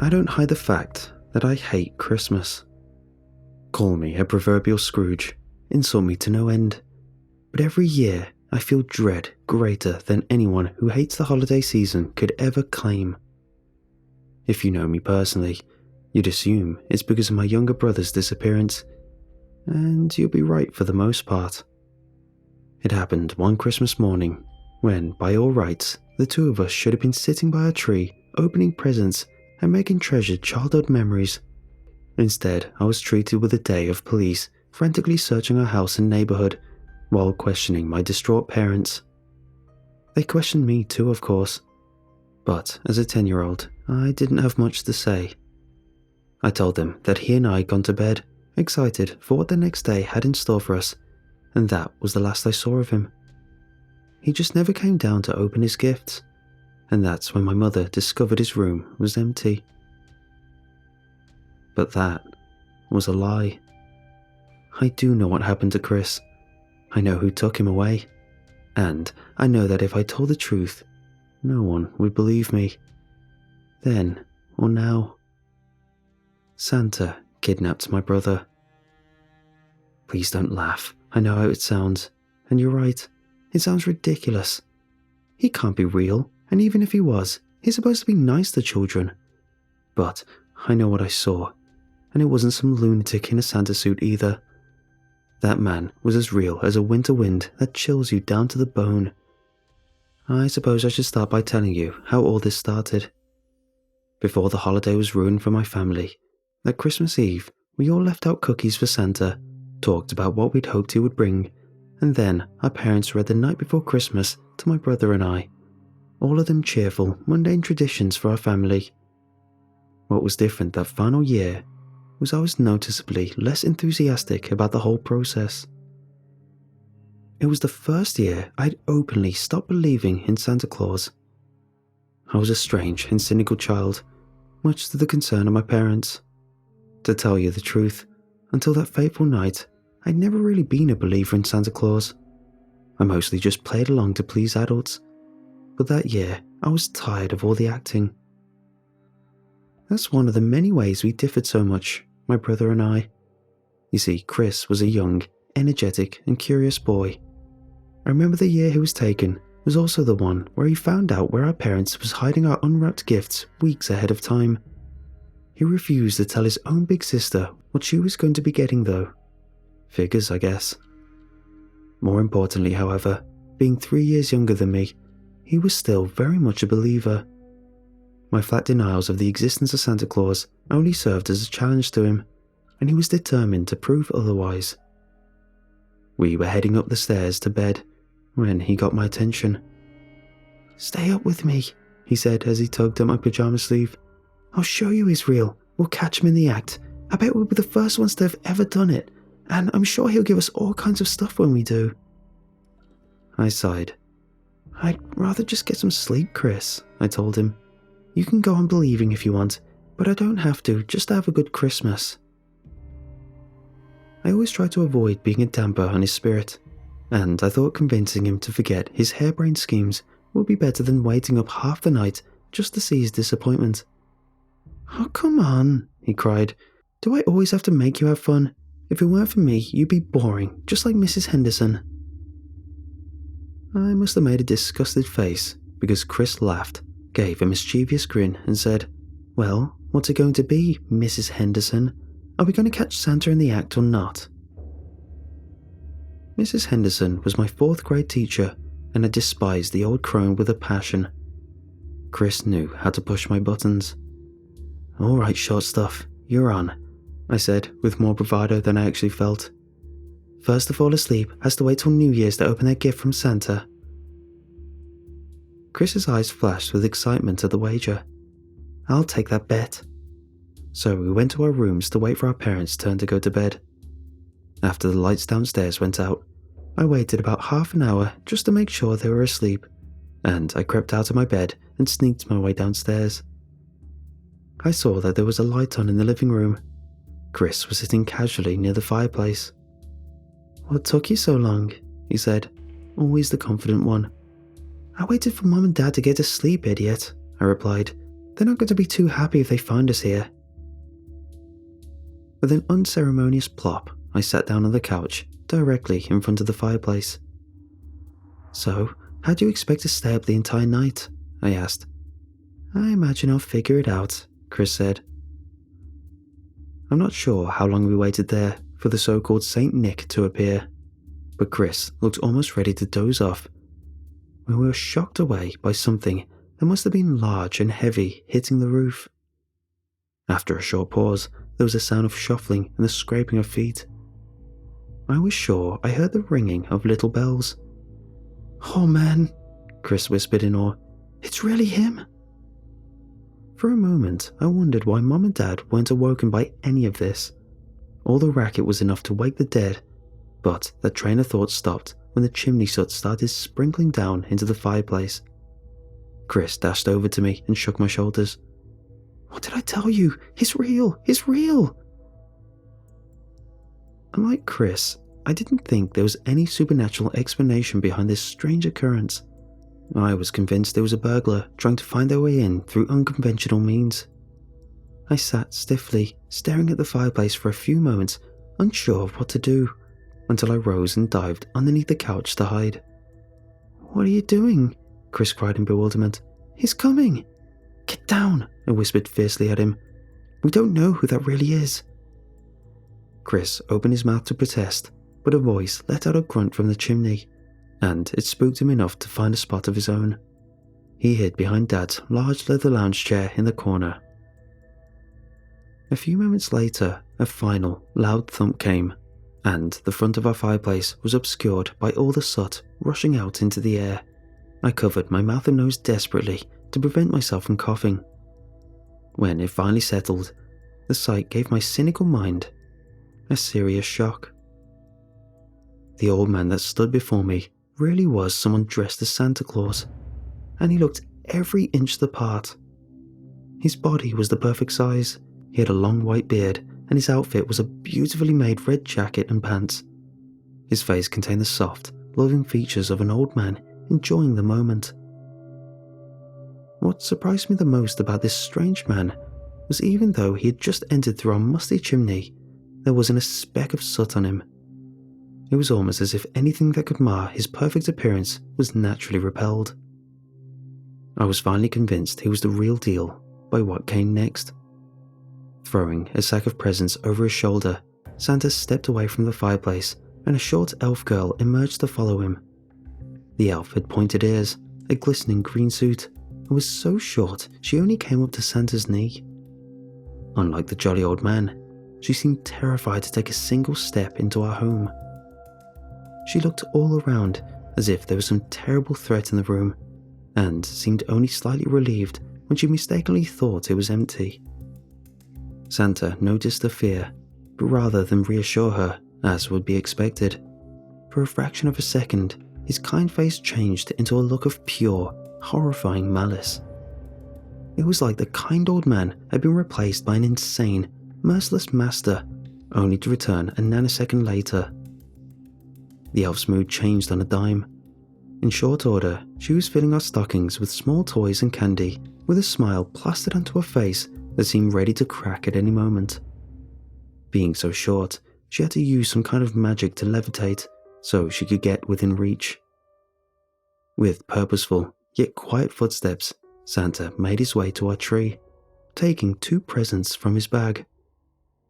I don't hide the fact that I hate Christmas. Call me a proverbial Scrooge, insult me to no end, but every year I feel dread greater than anyone who hates the holiday season could ever claim. If you know me personally, you'd assume it's because of my younger brother's disappearance, and you'll be right for the most part. It happened one Christmas morning when, by all rights, the two of us should have been sitting by a tree, opening presents and making treasured childhood memories. Instead, I was treated with a day of police frantically searching our house and neighborhood while questioning my distraught parents. They questioned me too, of course, but as a 10-year-old, I didn't have much to say. I told them that he and I had gone to bed, excited for what the next day had in store for us, and that was the last I saw of him. He just never came down to open his gifts, and that's when my mother discovered his room was empty. But that was a lie. I do know what happened to Chris. I know who took him away, and I know that if I told the truth, no one would believe me. Then or now. Santa kidnapped my brother. Please don't laugh. I know how it sounds, and you're right. It sounds ridiculous. He can't be real, and even if he was, he's supposed to be nice to children. But I know what I saw, and it wasn't some lunatic in a Santa suit either. That man was as real as a winter wind that chills you down to the bone. I suppose I should start by telling you how all this started. Before the holiday was ruined for my family, that Christmas Eve, we all left out cookies for Santa, talked about what we'd hoped he would bring, and then our parents read the night before Christmas to my brother and I, all of them cheerful, mundane traditions for our family. What was different that final year was I was noticeably less enthusiastic about the whole process. It was the first year I'd openly stopped believing in Santa Claus. I was a strange and cynical child, much to the concern of my parents. To tell you the truth, until that fateful night, I'd never really been a believer in Santa Claus. I mostly just played along to please adults, but that year I was tired of all the acting. That's one of the many ways we differed so much, my brother and I. You see, Chris was a young, energetic and curious boy. I remember the year he was taken was also the one where he found out where our parents was hiding our unwrapped gifts weeks ahead of time. He refused to tell his own big sister what she was going to be getting though. Figures, I guess. More importantly, however, being 3 years younger than me, he was still very much a believer. My flat denials of the existence of Santa Claus only served as a challenge to him, and he was determined to prove otherwise. We were heading up the stairs to bed when he got my attention. "Stay up with me," he said as he tugged at my pajama sleeve. "I'll show you he's real. We'll catch him in the act. I bet we'll be the first ones to have ever done it, and I'm sure he'll give us all kinds of stuff when we do." I sighed. "I'd rather just get some sleep, Chris," I told him. "You can go on believing if you want, but I don't have to, just to have a good Christmas." I always tried to avoid being a damper on his spirit, and I thought convincing him to forget his harebrained schemes would be better than waiting up half the night just to see his disappointment. "Oh, come on," he cried. "Do I always have to make you have fun? If it weren't for me, you'd be boring, just like Mrs. Henderson." I must have made a disgusted face because Chris laughed, gave a mischievous grin and said, "Well, what's it going to be, Mrs. Henderson? Are we going to catch Santa in the act or not?" Mrs. Henderson was my 4th grade teacher, and I despised the old crone with a passion. Chris knew how to push my buttons. "All right, short stuff, you're on," I said with more bravado than I actually felt. "First to fall asleep has to wait till New Year's to open their gift from Santa." Chris's eyes flashed with excitement at the wager. "I'll take that bet." So we went to our rooms to wait for our parents' turn to go to bed. After the lights downstairs went out, I waited about half an hour just to make sure they were asleep, and I crept out of my bed and sneaked my way downstairs. I saw that there was a light on in the living room. Chris was sitting casually near the fireplace. "What took you so long?" he said, always the confident one. "I waited for Mum and Dad to get to sleep, idiot," I replied, They're not going to be too happy if they find us here." With an unceremonious plop, I sat down on the couch, directly in front of the fireplace. "So, how do you expect to stay up the entire night?" I asked. "I imagine I'll figure it out," Chris said. I'm not sure how long we waited there for the so-called Saint Nick to appear, but Chris looked almost ready to doze off when we were shocked away by something that must have been large and heavy hitting the roof. After a short pause, there was a sound of shuffling and the scraping of feet. I was sure I heard the ringing of little bells. "Oh man," Chris whispered in awe, "it's really him." For a moment, I wondered why Mom and Dad weren't awoken by any of this. All the racket was enough to wake the dead, but that train of thought stopped when the chimney soot started sprinkling down into the fireplace. Chris dashed over to me and shook my shoulders. "What did I tell you? He's real! He's real!" Unlike Chris, I didn't think there was any supernatural explanation behind this strange occurrence. I was convinced there was a burglar trying to find their way in through unconventional means. I sat stiffly, staring at the fireplace for a few moments, unsure of what to do, until I rose and dived underneath the couch to hide. "What are you doing?" Chris cried in bewilderment. "He's coming!" "Get down!" I whispered fiercely at him. "We don't know who that really is." Chris opened his mouth to protest, but a voice let out a grunt from the chimney, and it spooked him enough to find a spot of his own. He hid behind Dad's large leather lounge chair in the corner. A few moments later, a final, loud thump came, and the front of our fireplace was obscured by all the soot rushing out into the air. I covered my mouth and nose desperately to prevent myself from coughing. When it finally settled, the sight gave my cynical mind a serious shock. The old man that stood before me really was someone dressed as Santa Claus, and he looked every inch the part. His body was the perfect size, he had a long white beard, and his outfit was a beautifully made red jacket and pants. His face contained the soft, loving features of an old man enjoying the moment. What surprised me the most about this strange man was even though he had just entered through our musty chimney, there wasn't a speck of soot on him. It was almost as if anything that could mar his perfect appearance was naturally repelled. I was finally convinced he was the real deal by what came next. Throwing a sack of presents over his shoulder, Santa stepped away from the fireplace and a short elf girl emerged to follow him. The elf had pointed ears, a glistening green suit, and was so short she only came up to Santa's knee. Unlike the jolly old man, she seemed terrified to take a single step into our home. She looked all around as if there was some terrible threat in the room, and seemed only slightly relieved when she mistakenly thought it was empty. Santa noticed her fear, but rather than reassure her, as would be expected, for a fraction of a second, his kind face changed into a look of pure, horrifying malice. It was like the kind old man had been replaced by an insane, merciless master, only to return a nanosecond later. The elf's mood changed on a dime. In short order, she was filling our stockings with small toys and candy, with a smile plastered onto her face that seemed ready to crack at any moment. Being so short, she had to use some kind of magic to levitate, so she could get within reach. With purposeful, yet quiet footsteps, Santa made his way to our tree, taking 2 presents from his bag.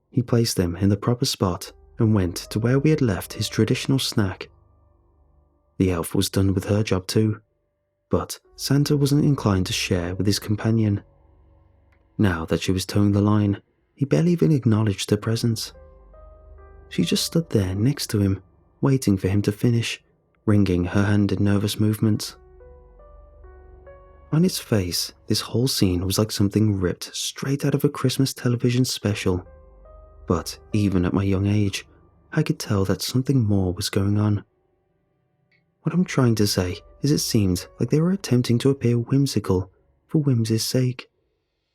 He placed them in the proper spot and went to where we had left his traditional snack. The elf was done with her job too, but Santa wasn't inclined to share with his companion. Now that she was towing the line, he barely even acknowledged her presence. She just stood there next to him, waiting for him to finish, wringing her hand in nervous movements. On its face, this whole scene was like something ripped straight out of a Christmas television special. But even at my young age, I could tell that something more was going on. What I'm trying to say is it seemed like they were attempting to appear whimsical for whimsy's sake,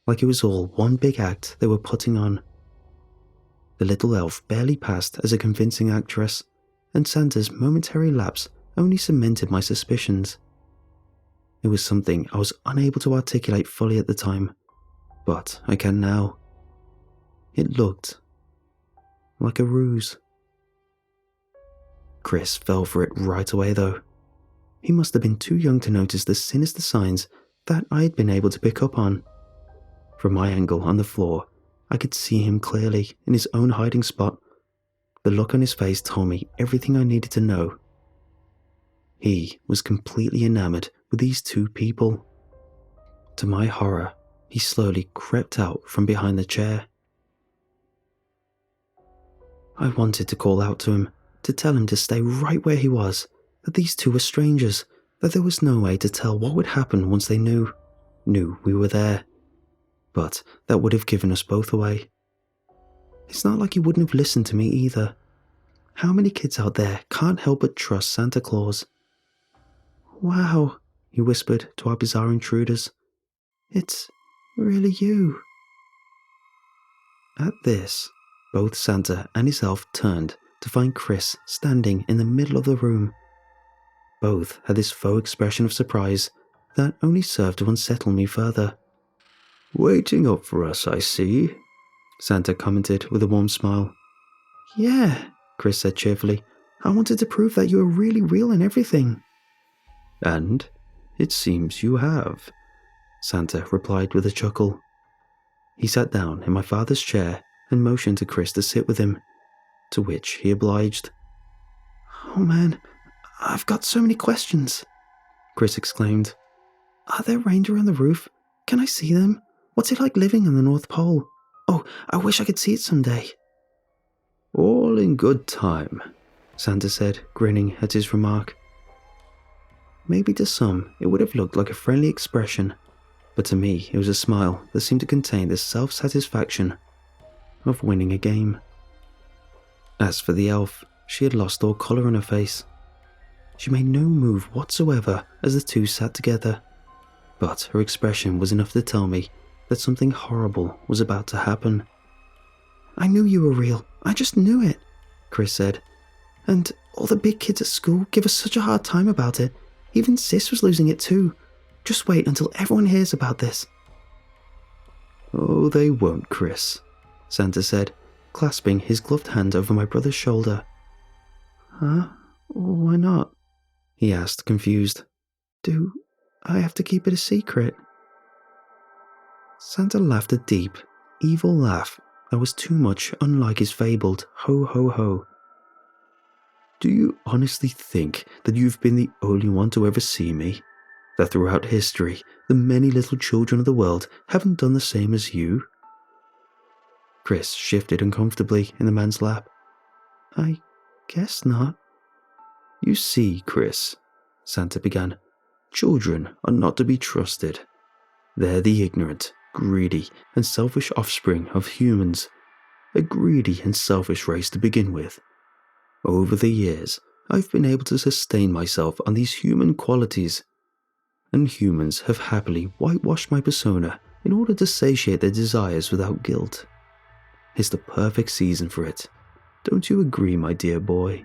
like it was all one big act they were putting on. The little elf barely passed as a convincing actress, and Santa's momentary lapse only cemented my suspicions. It was something I was unable to articulate fully at the time, but I can now. It looked like a ruse. Chris fell for it right away though. He must have been too young to notice the sinister signs that I had been able to pick up on. From my angle on the floor, I could see him clearly in his own hiding spot. The look on his face told me everything I needed to know. He was completely enamored with these two people. To my horror, he slowly crept out from behind the chair. I wanted to call out to him, to tell him to stay right where he was, that these two were strangers, that there was no way to tell what would happen once they knew we were there. But that would have given us both away. It's not like he wouldn't have listened to me either. How many kids out there can't help but trust Santa Claus? "Wow," he whispered to our bizarre intruders. "It's really you." At this, both Santa and his elf turned to find Chris standing in the middle of the room. Both had this faux expression of surprise that only served to unsettle me further. "Waiting up for us, I see," Santa commented with a warm smile. "Yeah," Chris said cheerfully. "I wanted to prove that you were really real and everything." "And it seems you have," Santa replied with a chuckle. He sat down in my father's chair and motioned to Chris to sit with him, to which he obliged. "Oh man, I've got so many questions," Chris exclaimed. "Are there reindeer on the roof? Can I see them? What's it like living on the North Pole? Oh, I wish I could see it someday." "All in good time," Santa said, grinning at his remark. Maybe to some it would have looked like a friendly expression, but to me it was a smile that seemed to contain the self-satisfaction of winning a game. As for the elf, she had lost all colour on her face. She made no move whatsoever as the two sat together, but her expression was enough to tell me that something horrible was about to happen. "I knew you were real. I just knew it," Chris said. "And all the big kids at school give us such a hard time about it. Even Sis was losing it too. Just wait until everyone hears about this." "Oh, they won't, Chris," Santa said, clasping his gloved hand over my brother's shoulder. "Huh? Why not?" he asked, confused. "Do I have to keep it a secret?" Santa laughed a deep, evil laugh that was too much unlike his fabled ho ho ho. "Do you honestly think that you've been the only one to ever see me? That throughout history, the many little children of the world haven't done the same as you?" Chris shifted uncomfortably in the man's lap. "I guess not." "You see, Chris," Santa began, "children are not to be trusted. They're the ignorant, greedy, and selfish offspring of humans. A greedy and selfish race to begin with. Over the years, I've been able to sustain myself on these human qualities, and humans have happily whitewashed my persona in order to satiate their desires without guilt. It's the perfect season for it. Don't you agree, my dear boy?"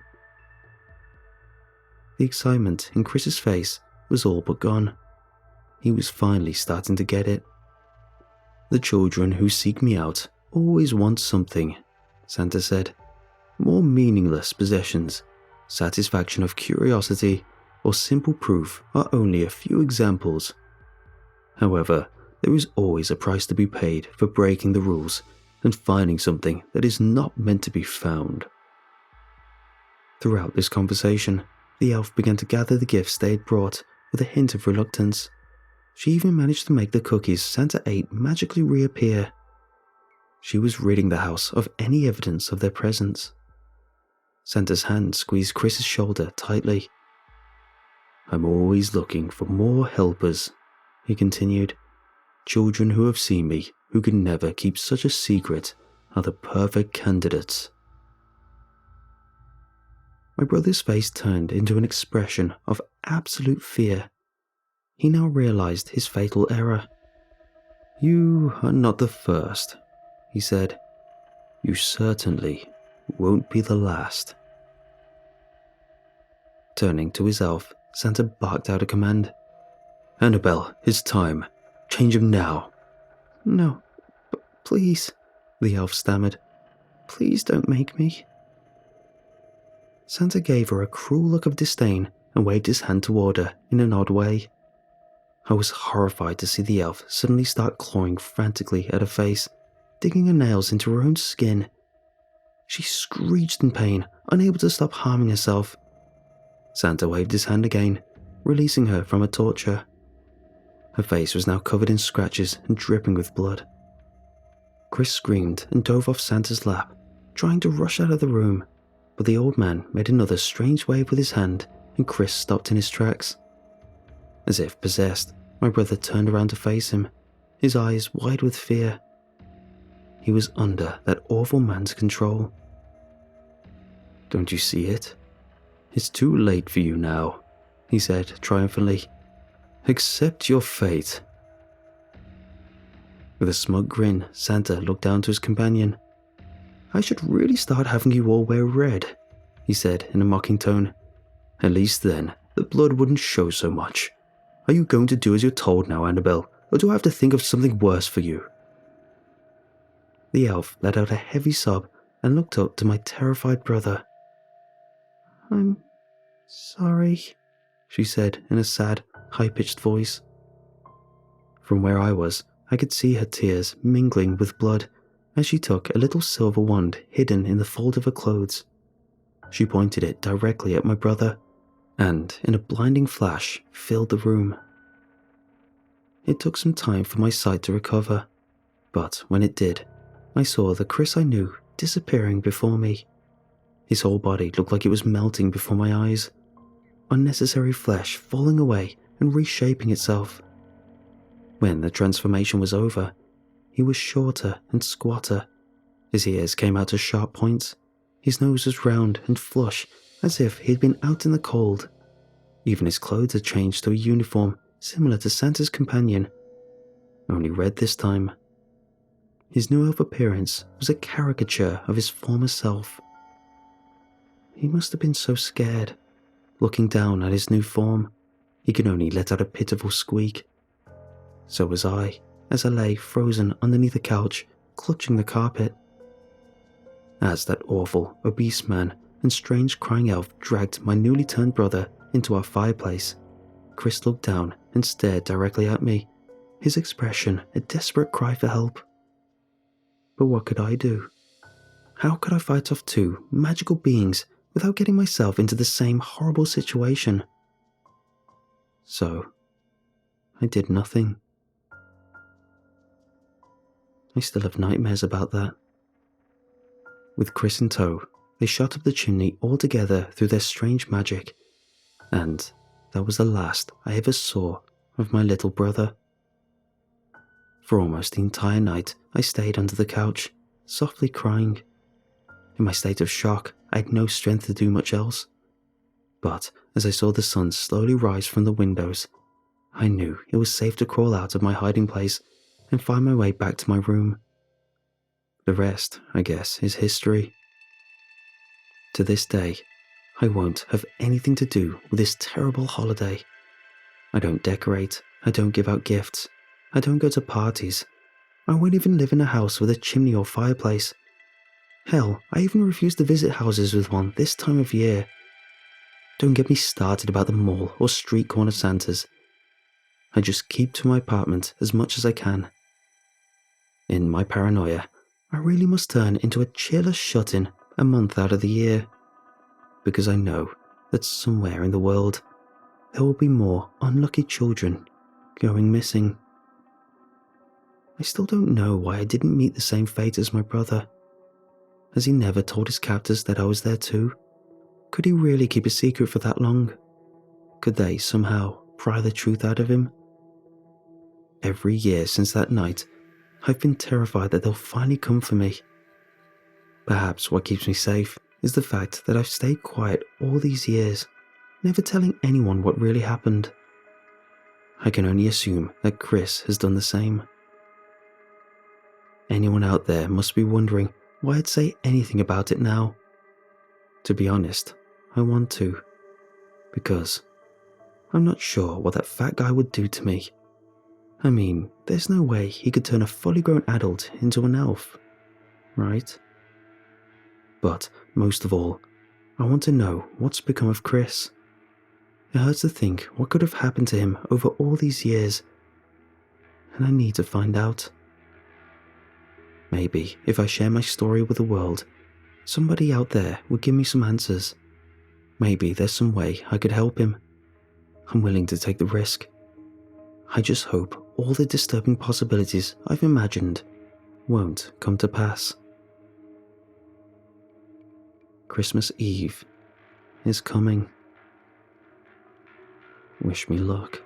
The excitement in Chris's face was all but gone. He was finally starting to get it. "The children who seek me out always want something," Santa said. "More meaningless possessions, satisfaction of curiosity, or simple proof are only a few examples. However, there is always a price to be paid for breaking the rules and finding something that is not meant to be found." Throughout this conversation, the elf began to gather the gifts they had brought with a hint of reluctance. She even managed to make the cookies Santa ate magically reappear. She was ridding the house of any evidence of their presence. Santa's hand squeezed Chris's shoulder tightly. "I'm always looking for more helpers," he continued. "Children who have seen me, who can never keep such a secret, are the perfect candidates." My brother's face turned into an expression of absolute fear. He now realized his fatal error. "You are not the first," he said. "You certainly won't be the last." Turning to his elf, Santa barked out a command. "Annabelle, it's time. Change him now." No, Please, the elf stammered. Please don't make me. Santa gave her a cruel look of disdain and waved his hand toward her in an odd way. I was horrified to see the elf suddenly start clawing frantically at her face, digging her nails into her own skin. She screeched in pain, unable to stop harming herself. Santa waved his hand again, releasing her from her torture. Her face was now covered in scratches and dripping with blood. Chris screamed and dove off Santa's lap, trying to rush out of the room, but the old man made another strange wave with his hand and Chris stopped in his tracks. As if possessed, my brother turned around to face him, his eyes wide with fear. He was under that awful man's control. "Don't you see it? It's too late for you now," he said triumphantly. "Accept your fate." With a smug grin, Santa looked down to his companion. "I should really start having you all wear red," he said in a mocking tone. "At least then, the blood wouldn't show so much. Are you going to do as you're told now, Annabelle, or do I have to think of something worse for you?" The elf let out a heavy sob and looked up to my terrified brother. "I'm sorry," she said in a sad, high-pitched voice. From where I was, I could see her tears mingling with blood as she took a little silver wand hidden in the fold of her clothes. She pointed it directly at my brother, and in a blinding flash filled the room. It took some time for my sight to recover, but when it did, I saw the Chris I knew disappearing before me. His whole body looked like it was melting before my eyes, unnecessary flesh falling away and reshaping itself. When the transformation was over, he was shorter and squatter. His ears came out as sharp points. His nose was round and flush, as if he'd been out in the cold. Even his clothes had changed to a uniform similar to Santa's companion, only red this time. His new elf appearance was a caricature of his former self. He must have been so scared. Looking down at his new form, he could only let out a pitiful squeak. So was I, as I lay frozen underneath the couch, clutching the carpet. As that awful, obese man and strange crying elf dragged my newly turned brother into our fireplace, Chris looked down and stared directly at me, his expression a desperate cry for help. But what could I do? How could I fight off two magical beings without getting myself into the same horrible situation? So, I did nothing. I still have nightmares about that. With Chris in tow, they shot up the chimney all together through their strange magic, and that was the last I ever saw of my little brother. For almost the entire night, I stayed under the couch, softly crying. In my state of shock, I had no strength to do much else. But as I saw the sun slowly rise from the windows, I knew it was safe to crawl out of my hiding place and find my way back to my room. The rest, I guess, is history. To this day, I won't have anything to do with this terrible holiday. I don't decorate, I don't give out gifts, I don't go to parties. I won't even live in a house with a chimney or fireplace. Hell, I even refuse to visit houses with one this time of year. Don't get me started about the mall or street corner Santas. I just keep to my apartment as much as I can. In my paranoia, I really must turn into a cheerless shut-in a month out of the year, because I know that somewhere in the world there will be more unlucky children going missing. I still don't know why I didn't meet the same fate as my brother. Has he never told his captors that I was there too? Could he really keep a secret for that long? Could they somehow pry the truth out of him? Every year since that night, I've been terrified that they'll finally come for me. Perhaps what keeps me safe is the fact that I've stayed quiet all these years, never telling anyone what really happened. I can only assume that Chris has done the same. Anyone out there must be wondering why I'd say anything about it now. To be honest, I want to, because I'm not sure what that fat guy would do to me, I mean, there's no way he could turn a fully grown adult into an elf, right? But most of all, I want to know what's become of Chris. It hurts to think what could have happened to him over all these years, and I need to find out. Maybe if I share my story with the world, somebody out there will give me some answers. Maybe there's some way I could help him. I'm willing to take the risk. I just hope all the disturbing possibilities I've imagined won't come to pass. Christmas Eve is coming. Wish me luck.